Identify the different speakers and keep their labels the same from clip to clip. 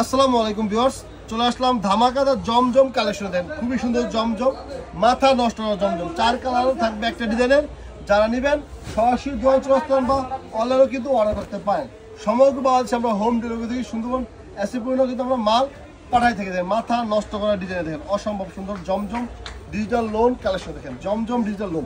Speaker 1: আসসালামু আলাইকুম ভিউয়ার্স, চলে আসলাম ধামাকাদার জমজম কালেকশন। দেন খুবই সুন্দর জমজম, মাথা নষ্ট করা জমজম, 4 কালারও থাকবে একটা ডিজাইনের। যারা নেবেন সরাসরি দোকান চলে আসতে পারেন বা অনলাইনেও কিন্তু অর্ডার করতে পারেন। সমগ্র বাংলাদেশে আমরা হোম ডেলিভারি থেকে সুন্দরবন এসি পরিণত কিন্তু আমরা মাল পাঠাই থেকে দেয়। মাথা নষ্ট করা ডিজাইন দেখেন, অসম্ভব সুন্দর জমজম ডিজিটাল লোন কালেকশন দেখেন, জমজম ডিজিটাল লোন।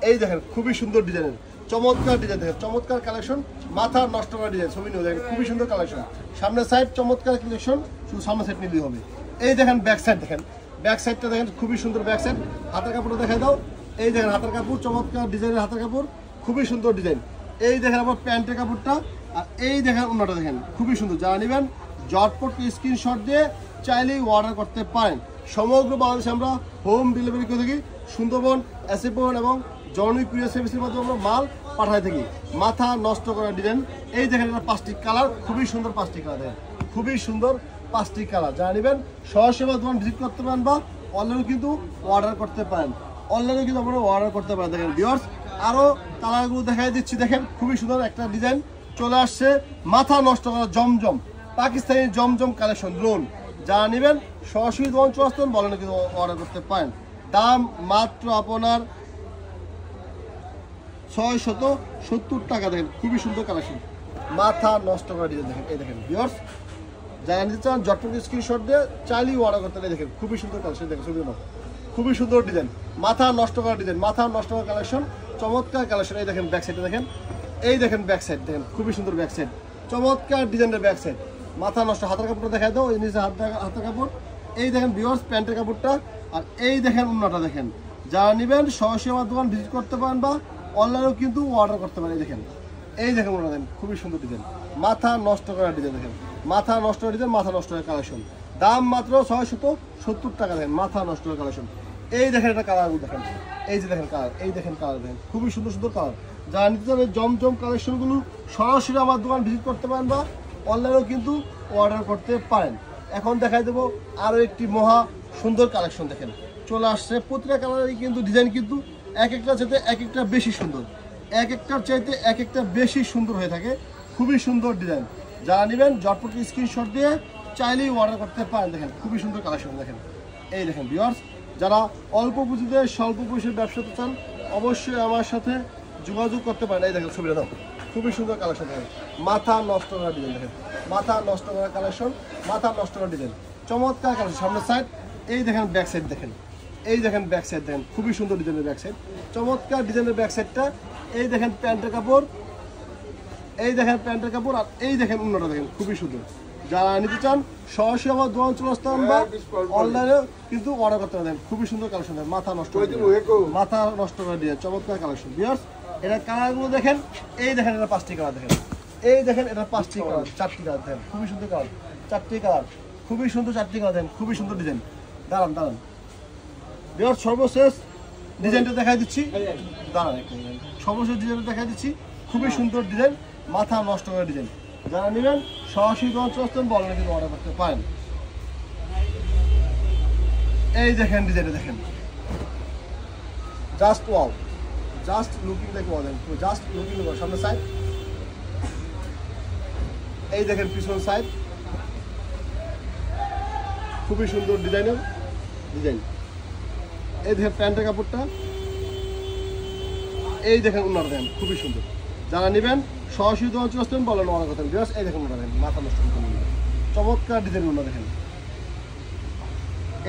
Speaker 1: এই দেখেন খুবই সুন্দর ডিজাইনের, চমৎকার ডিজাইন দেখেন, চমৎকার কালেকশন, মাথা নষ্ট করা ডিজাইন, ছবি নিয়ে দেখেন খুবই সুন্দর কালেকশন। সামনের সাইড চমৎকার কালেকশন, শুধু সামনের সাইড নিলেই হবে। এই দেখেন ব্যাক সাইড দেখেন, ব্যাক সাইডটা দেখেন খুবই সুন্দর ব্যাক সাইড। হাতের কাপড়টা দেখাই দাও। এই দেখেন হাতের কাপড়, চমৎকার ডিজাইনের হাতের কাপড়, খুবই সুন্দর ডিজাইন। এই দেখেন আবার প্যান্টের কাপড়টা, আর এই দেখেন অন্যটা দেখেন খুবই সুন্দর। যারা নেবেন জটপট স্ক্রিনশট দিয়ে চাইলেই অর্ডার করতে পারেন। সমগ্র বাংলাদেশে আমরা হোম ডেলিভারি করে থাকি। সুন্দরবন এসি পরিবহন এবং জননী কুরিয়ার সার্ভিসের মাধ্যমে আমরা মাল পাঠাই থাকি। মাথা নষ্ট করা ডিজাইন। এই দেখেন এটা 5টি কালার, খুবই সুন্দর 5টি কালার দেখেন, খুবই সুন্দর 5টি কালার। যারা নেবেন সরাসরি দোকান ভিজিট করতে পারেন বা অনলাইনে কিন্তু অর্ডার করতে পারেন। অনলাইনে কিন্তু আমরা অর্ডার করতে পারেন। দেখেন ভিউয়ার্স, আরও কালারগুলো দেখাই দিচ্ছি। দেখেন খুবই সুন্দর একটা ডিজাইন চলে আসছে, মাথা নষ্ট করা জমজম, পাকিস্তানি জমজম কালেকশন লোন। যারা নেবেন সরাসরি দোকান চলে আসতেন, বলেন কিন্তু অর্ডার করতে পারেন। দাম মাত্র আপনার 670 টাকা। দেখেন খুবই সুন্দর কালেকশন, মাথা নষ্ট করা ডিজাইন দেখেন। এই দেখেন ভিউয়ার্স, যারা নিতে চান জটপট স্ক্রিনশট দিয়ে চাইলেই অর্ডার করতে পারেন। দেখেন খুবই সুন্দর কালেকশন দেখেন, ছবি নাও, খুবই সুন্দর ডিজাইন, মাথা নষ্ট করা ডিজাইন, মাথা নষ্ট করা কালেকশন, চমৎকার কালেকশন। এই দেখেন ব্যাক সাইডটা দেখেন, এই দেখেন ব্যাক সাইড দেখেন খুবই সুন্দর ব্যাক সাইড, চমৎকার ডিজাইনের ব্যাক সাইড। মাথা নষ্ট, হাতের কাপড়টা দেখাই দাও, এই নিচে হাতের কাপড়। এই দেখেন ভিউয়ার্স প্যান্টের কাপড়টা, আর এই দেখেন অন্যটা দেখেন। যারা নেবেন সরাসরি আমার দোকান ভিজিট করতে পারেন বা অনলাইনেও কিন্তু অর্ডার করতে পারেন। এই দেখেন, এই দেখেন ওটা দেখেন খুবই সুন্দর ডিজাইন, মাথা নষ্ট করা ডিজাইন দেখেন, মাথা নষ্ট করা ডিজাইন, মাথা নষ্ট করা কালেকশন। দাম মাত্র 670 টাকা দেখেন, মাথা নষ্ট করা কালেকশন। এই দেখেন এটা কালারগুলো দেখেন, এই যে দেখেন কালার, এই দেখেন কালার দেখেন, খুবই সুন্দর সুন্দর কালার। যারা নিতে চান জমজম কালেকশনগুলো সরাসরি আমার দোকান ভিজিট করতে পারেন বা অনলাইনেও কিন্তু অর্ডার করতে পারেন। এখন দেখাই দেবো আরও একটি মহা সুন্দর কালেকশন দেখেন চলে আসছে। প্রতিটা কালারেরই কিন্তু ডিজাইন কিন্তু এক একটা চাইতে এক একটা বেশি সুন্দর, এক একটার চাইতে এক একটা বেশি সুন্দর হয়ে থাকে, খুবই সুন্দর ডিজাইন। যারা নেবেন জটপট স্ক্রিনশট দিয়ে চাইলেই অর্ডার করতে পারেন। দেখেন খুবই সুন্দর কালেকশন দেখেন। এই দেখেন ভিউয়ার্স, যারা অল্প পুঁজিতে স্বল্প পয়সার ব্যবসা করতে চান অবশ্যই আমার সাথে যোগাযোগ করতে পারেন। এই দেখেন ছবিটা দাও, খুবই সুন্দর কালেকশন দেখেন, মাথা নষ্ট করা ডিজাইন দেখেন, মাথা নষ্ট করা কালেকশন, মাথা নষ্ট করা ডিজাইন, চমৎকার কালেকশন। সামনের সাইড, এই দেখেন ব্যাক সাইড দেখেন, এই দেখেন ব্যাক সাইড দেখেন, খুবই সুন্দর ডিজাইনের ব্যাক সাইড, চমৎকার ডিজাইনের ব্যাক সাইডটা। এই দেখেন প্যান্টের কাপড়, এই দেখেন প্যান্টের কাপড়, আর এই দেখেন অন্যটা দেখেন খুবই সুন্দর। যারা নিতে চান সরাসরি আমার দোকান চলে আসতে পারেন বা অনলাইনে কিন্তু অর্ডার করতে পারেন। খুবই সুন্দর কালেকশন, মাথা নষ্ট মাথা নষ্ট করে দিয়ে চমৎকার কালেকশন। ভিউয়ার্স, এটা কালারগুলো দেখেন, এই দেখেন এটা 5টি কালার দেখেন, এই দেখেন এটা 5টি কালার, 4টি কালার দেখেন, খুবই সুন্দর কালার, 4টি কালার, খুবই সুন্দর 4টি কালার দেখেন, খুবই সুন্দর ডিজাইন। দাঁড়ান দাঁড়ান ভিউয়ার্স, সর্বশেষ ডিজাইনটা দেখাই দিচ্ছি, দাঁড়ান সর্বশেষ ডিজাইনটা দেখাই দিচ্ছি, খুবই সুন্দর ডিজাইন, মাথা নষ্ট করা ডিজাইন। যারা নেবেন সরাসরি দোকান চলে আসতেন, বলেন কিন্তু অর্ডার করতে পারেন। এই দেখেন ডিজাইনটা দেখেন, just wow, just looking like wow, just looking like. সামনে সাইড, এই দেখেন পিছন সাইড, খুবই সুন্দর ডিজাইনের ডিজাইন। এই দেখেন প্যান্টের কাপড়টা, এই দেখেন ওনারা দেখেন খুবই সুন্দর। যারা নেবেন সরাসরি দোকান চলে আসতেন, বলেন অর্ডার করতেন। ভিউয়ার্স, এই দেখেন ওনারা দেখেন, মাথা নষ্ট চমৎকার ডিজাইন ওনারা দেখেন।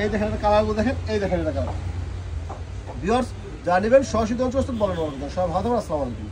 Speaker 1: এই দেখেন এটা কালারগুলো দেখেন, এই দেখেন এটা কালার। ভিউয়ার্স, যারা নেবেন সরাসরি দোকান চলে আসতেন, বলেন অর্ডার করতেন। সবাই ভালো থাকবেন, আসসালামু আলাইকুম।